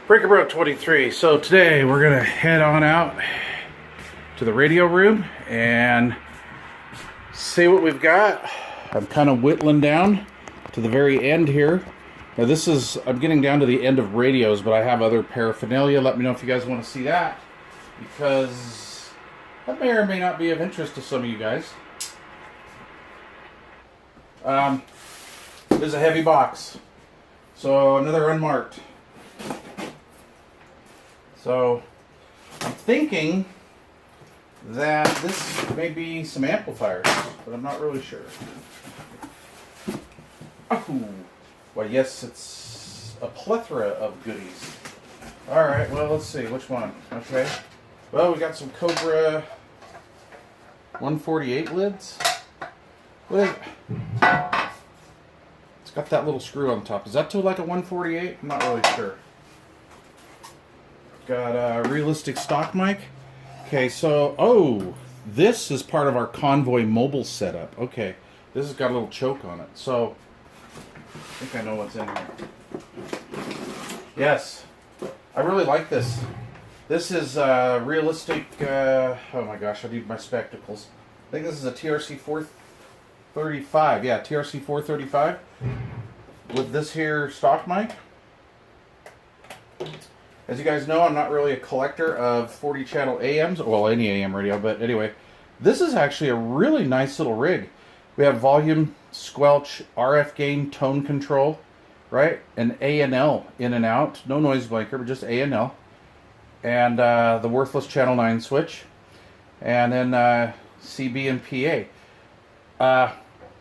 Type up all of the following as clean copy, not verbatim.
Breaker Bro 23. So today we're gonna head on out to the radio room and see what we've got. I'm kind of whittling down to the very end here. Now I'm getting down to the end of radios, but I have other paraphernalia. Let me know if you guys want to see that, because that may or may not be of interest to some of you guys. This is a heavy box, so another unmarked. So I'm thinking that this may be some amplifiers, but I'm not really sure. Oh, well, yes, it's a plethora of goodies. All right, well, let's see which one. Okay, well, we got some Cobra 148 lids. What is it? It's got that little screw on top. Is that to like a 148? I'm not really sure. Got a realistic stock mic. Okay, so, this is part of our Convoy mobile setup. Okay, this has got a little choke on it. So, I think I know what's in here. Yes, I really like this. This is realistic, oh my gosh, I need my spectacles. I think this is a TRC 435. Yeah, TRC 435 with this here stock mic. As you guys know, I'm not really a collector of 40 channel AMs, well, any AM radio, but anyway, this is actually a really nice little rig. We have volume, squelch, RF gain, tone control, right? An A&L in and out, no noise blanker, but just A&L. And the worthless channel 9 switch. And then CB and PA.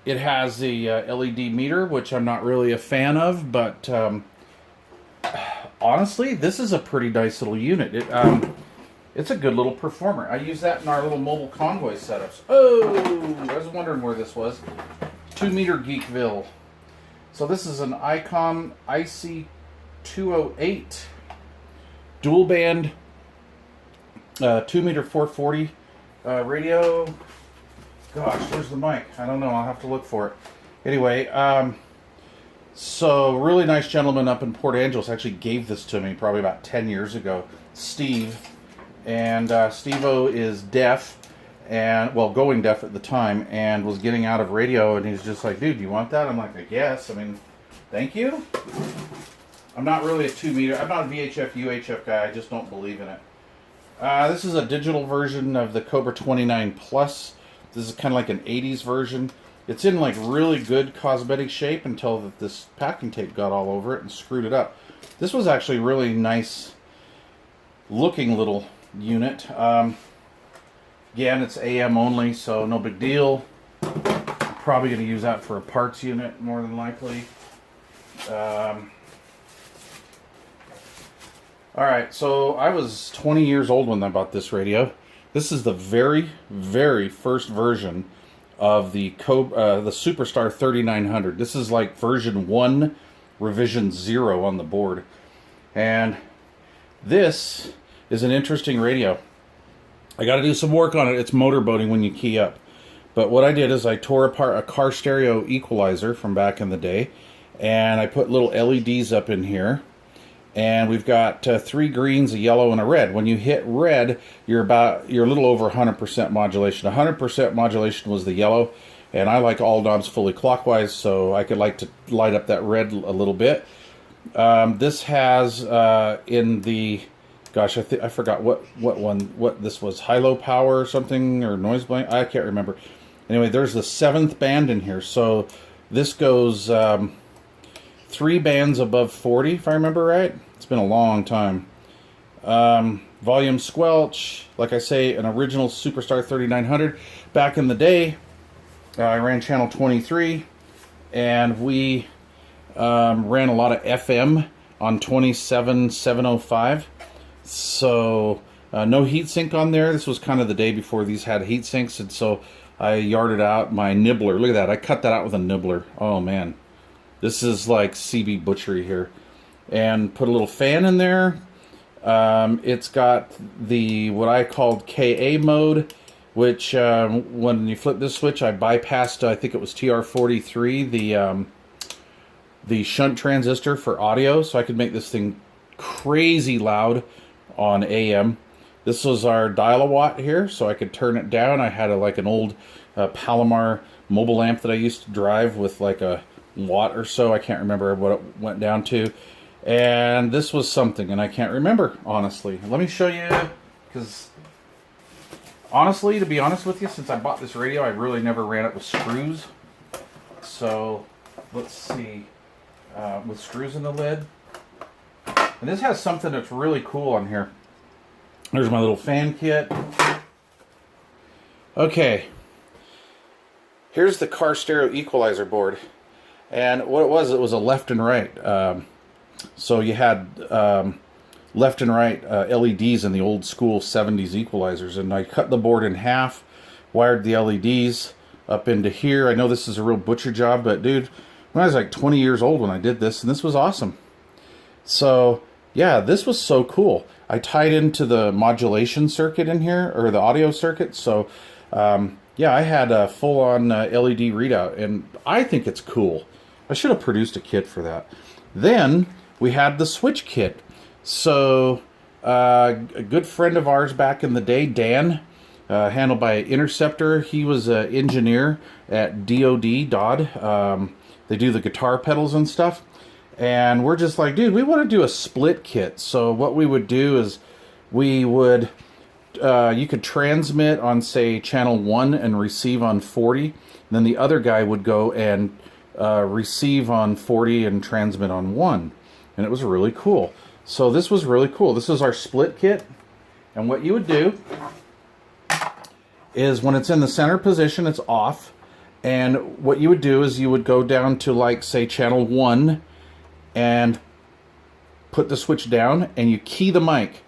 It has the LED meter, which I'm not really a fan of, but honestly, this is a pretty nice little unit. It's a good little performer. I use that in our little mobile convoy setups. Oh, I was wondering where this was. 2 meter Geekville. So this is an Icom IC 208 dual band 2 meter 440 radio. Gosh, where's the mic? I don't know. I'll have to look for it. Anyway, so really nice gentleman up in Port Angeles actually gave this to me probably about 10 years ago. Steve. And Steve-O is deaf, and well, going deaf at the time, and was getting out of radio, and he's just like, dude, you want that? I'm like, I guess. I mean, thank you. I'm not really a 2 meter. I'm not a VHF, UHF guy. I just don't believe in it. This is a digital version of the Cobra 29 Plus. This is kind of like an 80s version. It's in like really good cosmetic shape until this packing tape got all over it and screwed it up. This was actually really nice looking little unit. Again, it's AM only, so no big deal. I'm probably going to use that for a parts unit more than likely. Alright, so I was 20 years old when I bought this radio. This is the very, very first version of the Superstar 3900. This is like version 1, revision 0 on the board. And this is an interesting radio. I got to do some work on it. It's motorboating when you key up. But what I did is I tore apart a car stereo equalizer from back in the day, and I put little LEDs up in here. And we've got 3 greens, a yellow, and a red. When you hit red, you're a little over 100% modulation. 100% modulation was the yellow, and I like all knobs fully clockwise, so I could like to light up that red a little bit. This has in the, gosh, I forgot what this was, high-low power or something, or noise blank. I can't remember. Anyway, there's the 7th band in here, so this goes 3 bands above 40, if I remember right. It's been a long time. Volume squelch, like I say, an original Superstar 3900. Back in the day, I ran channel 23, and we ran a lot of FM on 27705. So no heatsink on there. This was kind of the day before these had heatsinks, and so I yarded out my nibbler. Look at that. I cut that out with a nibbler. Oh, man. This is like CB butchery here. And put a little fan in there. It's got the what I called KA mode, which when you flip this switch, I bypassed, I think it was TR43, the shunt transistor for audio, so I could make this thing crazy loud on AM. This was our dial-a-watt here, so I could turn it down. I had like an old Palomar mobile amp that I used to drive with like a watt or so. I can't remember what it went down to. And this was something, and I can't remember, honestly. Let me show you, because honestly, to be honest with you, since I bought this radio, I really never ran it with screws. So, let's see, with screws in the lid. And this has something that's really cool on here. There's my little fan kit. Okay. Here's the car stereo equalizer board. And what it was a left and right. So you had left and right LEDs in the old school 70s equalizers. And I cut the board in half, wired the LEDs up into here. I know this is a real butcher job, but dude, when I was like 20 years old when I did this, and this was awesome. So, yeah, this was so cool. I tied into the modulation circuit in here, or the audio circuit. So, yeah, I had a full-on LED readout, and I think it's cool. I should have produced a kit for that. Then we had the switch kit. So, a good friend of ours back in the day, Dan, handled by Interceptor. He was an engineer at DOD. They do the guitar pedals and stuff. And we're just like, dude, we want to do a split kit. So what we would do is we would, you could transmit on, say, channel 1 and receive on 40. And then the other guy would go and receive on 40 and transmit on 1. And it was really cool. So this was really cool. This is our split kit. And what you would do is when it's in the center position, it's off. And what you would do is you would go down to, like, say, channel 1 and put the switch down, and you key the mic,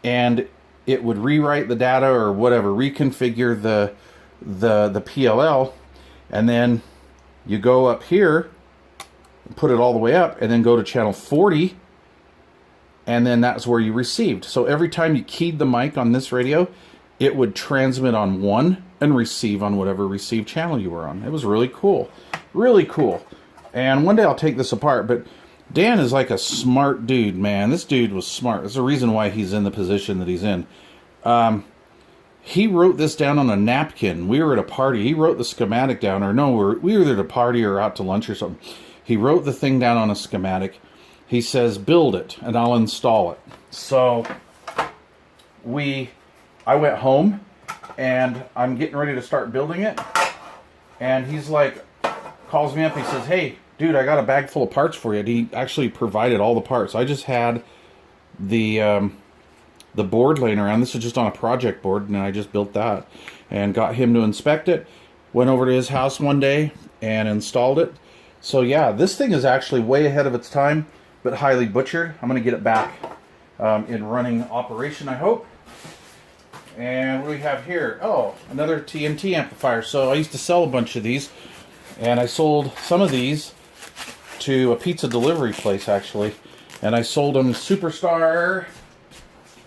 and it would rewrite the data or whatever, reconfigure the PLL, and then you go up here, put it all the way up, and then go to channel 40, and then that's where you received. So every time you keyed the mic on this radio, it would transmit on 1 and receive on whatever receive channel you were on. It was really cool. Really cool. And one day I'll take this apart, but Dan is like a smart dude, man. This dude was smart. There's a reason why he's in the position that he's in. He wrote this down on a napkin. We were at a party. He wrote the schematic down, or no, we were either at a party or out to lunch or something. He wrote the thing down on a schematic. He says, build it, and I'll install it. So I went home, and I'm getting ready to start building it. And he's like, calls me up. He says, hey, dude, I got a bag full of parts for you. And he actually provided all the parts. I just had the board laying around. This is just on a project board, and I just built that and got him to inspect it. Went over to his house one day and installed it. So yeah, this thing is actually way ahead of its time, but highly butchered. I'm going to get it back in running operation, I hope. And what do we have here? Oh, another TNT amplifier. So I used to sell a bunch of these, and I sold some of these to a pizza delivery place, actually. And I sold them Superstar.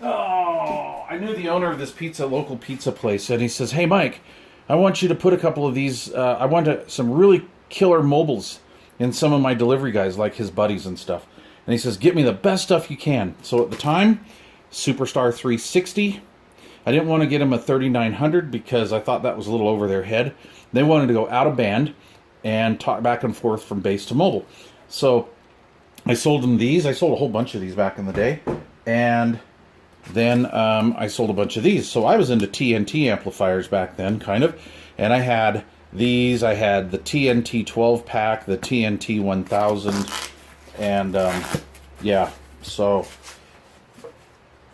Oh, I knew the owner of this local pizza place, and he says, hey, Mike, I want you to put a couple of these, I want some really killer mobiles in some of my delivery guys, like his buddies and stuff. And he says, get me the best stuff you can. So at the time, Superstar 360. I didn't want to get him a 3900 because I thought that was a little over their head. They wanted to go out of band and talk back and forth from base to mobile. So I sold them these. I sold a whole bunch of these back in the day. And then I sold a bunch of these. So I was into TNT amplifiers back then, kind of. And I had these. I had the TNT 12 pack, the TNT 1000. And yeah, so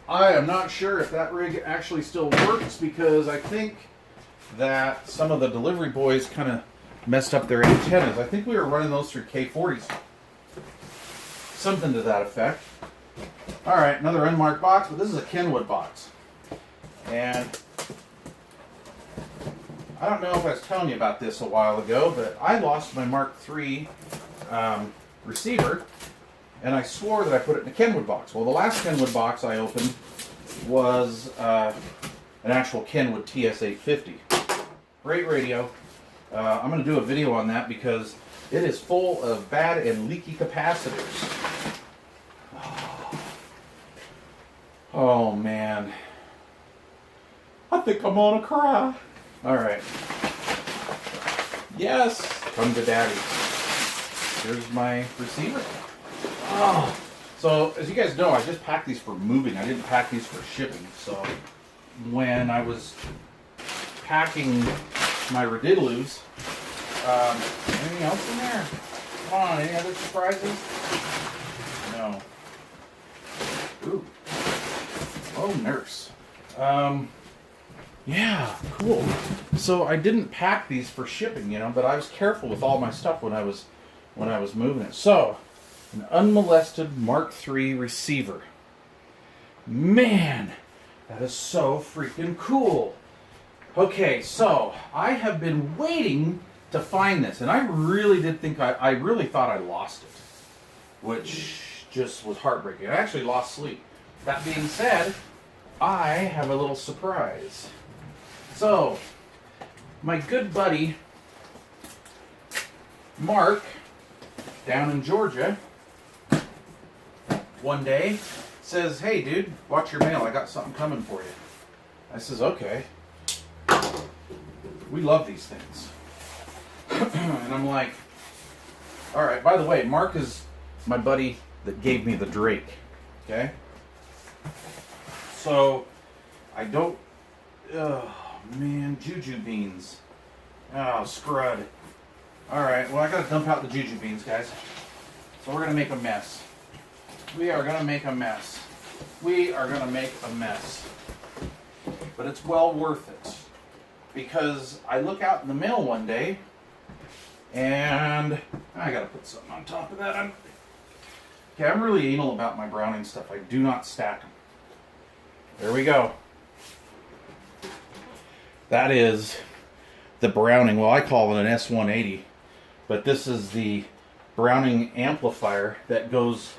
I am not sure if that rig actually still works, because I think that some of the delivery boys kind of messed up their antennas. I think we were running those through K40s. Something to that effect. Alright, another unmarked box, but this is a Kenwood box. And I don't know if I was telling you about this a while ago, but I lost my Mark III receiver, and I swore that I put it in a Kenwood box. Well, the last Kenwood box I opened was an actual Kenwood TS850. Great radio. I'm going to do a video on that because it is full of bad and leaky capacitors. Oh, man. I think I'm gonna cry. Alright. Yes! Come to daddy. Here's my receiver. Oh. So, as you guys know, I just packed these for moving. I didn't pack these for shipping. So, when I was packing my Rididdaloos, anything else in there? Come on, any other surprises? No. Ooh. Oh, nurse. Yeah, cool. So I didn't pack these for shipping, but I was careful with all my stuff when I was moving it. So, an unmolested Mark III receiver. Man, that is so freaking cool. Okay, so I have been waiting to find this, and I really did think I really thought I lost it, which just was heartbreaking. I actually lost sleep. That being said, I have a little surprise. So, my good buddy Mark down in Georgia one day says, "Hey dude, watch your mail, I got something coming for you." I says, "Okay." We love these things. And I'm like, alright, by the way, Mark is my buddy that gave me the Drake. Okay? So, I don't... Oh, man, juju beans. Oh, scrud. Alright, well, I gotta dump out the juju beans, guys. So we're gonna make a mess. We are gonna make a mess. We are gonna make a mess. But it's well worth it. Because I look out in the mail one day, and I gotta put something on top of that. Okay, I'm really anal about my Browning stuff. I do not stack them. There we go. That is the Browning. Well, I call it an S180, but this is the Browning amplifier that goes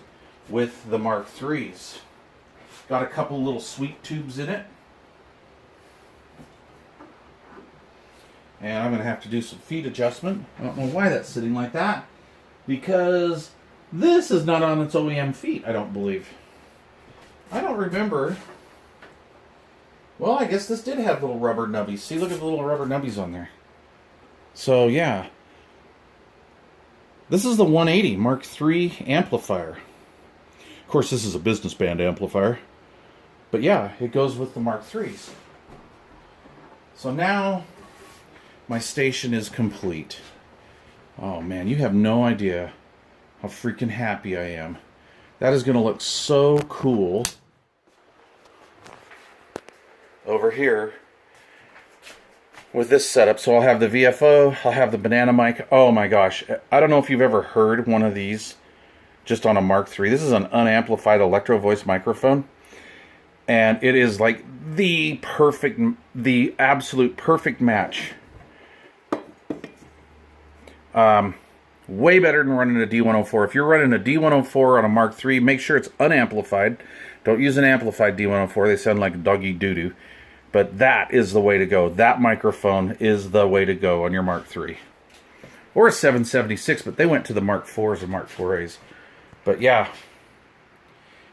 with the Mark IIIs. Got a couple little sweep tubes in it. And I'm going to have to do some feet adjustment. I don't know why that's sitting like that. Because this is not on its OEM feet, I don't believe. I don't remember. Well, I guess this did have little rubber nubbies. See, look at the little rubber nubbies on there. So, yeah. This is the 180 Mark III amplifier. Of course, this is a business band amplifier. But yeah, it goes with the Mark IIIs. So now... my station is complete. Oh man, you have no idea how freaking happy I am. That is going to look so cool over here with this setup. So I'll have the VFO, I'll have the banana mic. Oh my gosh, I don't know if you've ever heard one of these just on a Mark III. This is an unamplified electro voice microphone. And it is like the absolute perfect match. Way better than running a D104. If you're running a D104 on a Mark III, make sure it's unamplified. Don't use an amplified D104. They sound like doggy doo-doo. But that is the way to go. That microphone is the way to go on your Mark III. Or a 776, but they went to the Mark IVs and Mark IVAs. But yeah.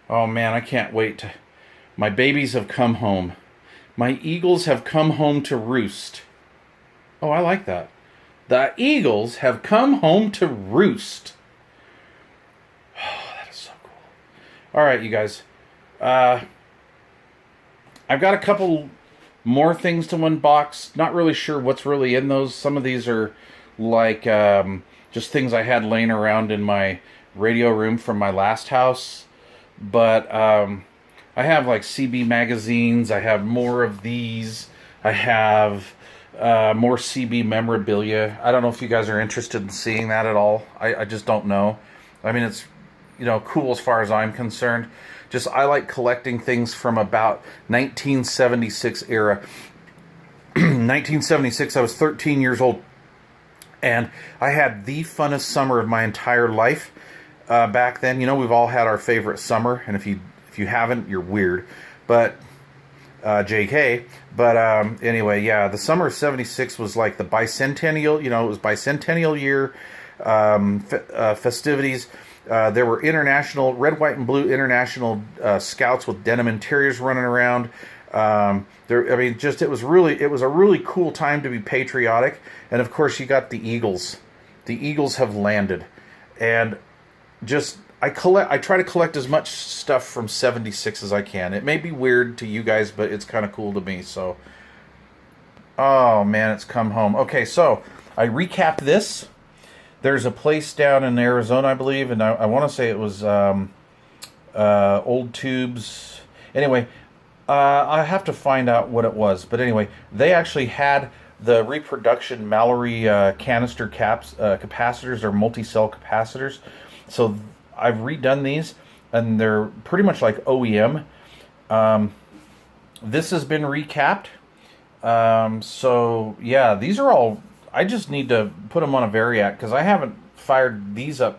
Oh man, I can't wait. My babies have come home. My eagles have come home to roost. Oh, I like that. The eagles have come home to roost. Oh, that is so cool. Alright, you guys. I've got a couple more things to unbox. Not really sure what's really in those. Some of these are like just things I had laying around in my radio room from my last house. But I have like CB magazines. I have more of these. I have... more CB memorabilia. I don't know if you guys are interested in seeing that at all. I just don't know. I mean, it's, cool as far as I'm concerned. Just, I like collecting things from about 1976 era. 1976, I was 13 years old. And I had the funnest summer of my entire life back then. We've all had our favorite summer. And if you haven't, you're weird. But... JK, but anyway, yeah, the summer of 76 was like the bicentennial, it was bicentennial year, festivities. There were international, red, white, and blue international scouts with denim interiors running around. I mean, just it was a really cool time to be patriotic. And of course, you got the Eagles. The Eagles have landed, and just I try to collect as much stuff from '76 as I can. It may be weird to you guys, but it's kind of cool to me. So, oh man, it's come home. Okay, so I recapped this. There's a place down in Arizona, I believe, and I want to say it was Old Tubes. Anyway, I have to find out what it was. But anyway, they actually had the reproduction Mallory canister capacitors, or multi-cell capacitors. So I've redone these, and they're pretty much like OEM. This has been recapped. So yeah, these are all... I just need to put them on a variac, because I haven't fired these up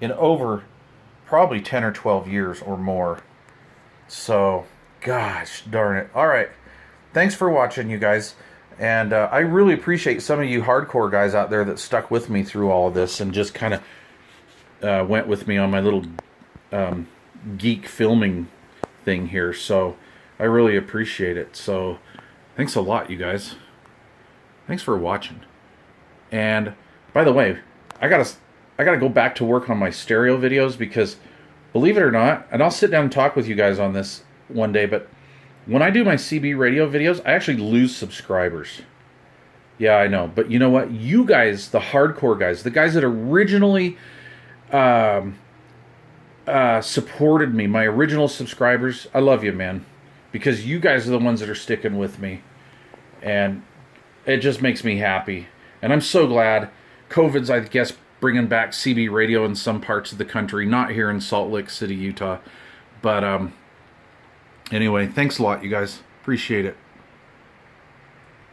in over probably 10 or 12 years or more. So, gosh darn it. All right. Thanks for watching, you guys. And I really appreciate some of you hardcore guys out there that stuck with me through all of this and just kind of went with me on my little geek filming thing here. So, I really appreciate it. So, thanks a lot, you guys. Thanks for watching. And by the way, I gotta go back to work on my stereo videos, because believe it or not, and I'll sit down and talk with you guys on this one day, but when I do my CB radio videos, I actually lose subscribers. Yeah, I know. But you know what? You guys, the hardcore guys, the guys that originally supported me, my original subscribers, I love you, man. Because you guys are the ones that are sticking with me. And it just makes me happy. And I'm so glad. COVID's, I guess, bringing back CB radio in some parts of the country. Not here in Salt Lake City, Utah. But anyway, thanks a lot, you guys. Appreciate it.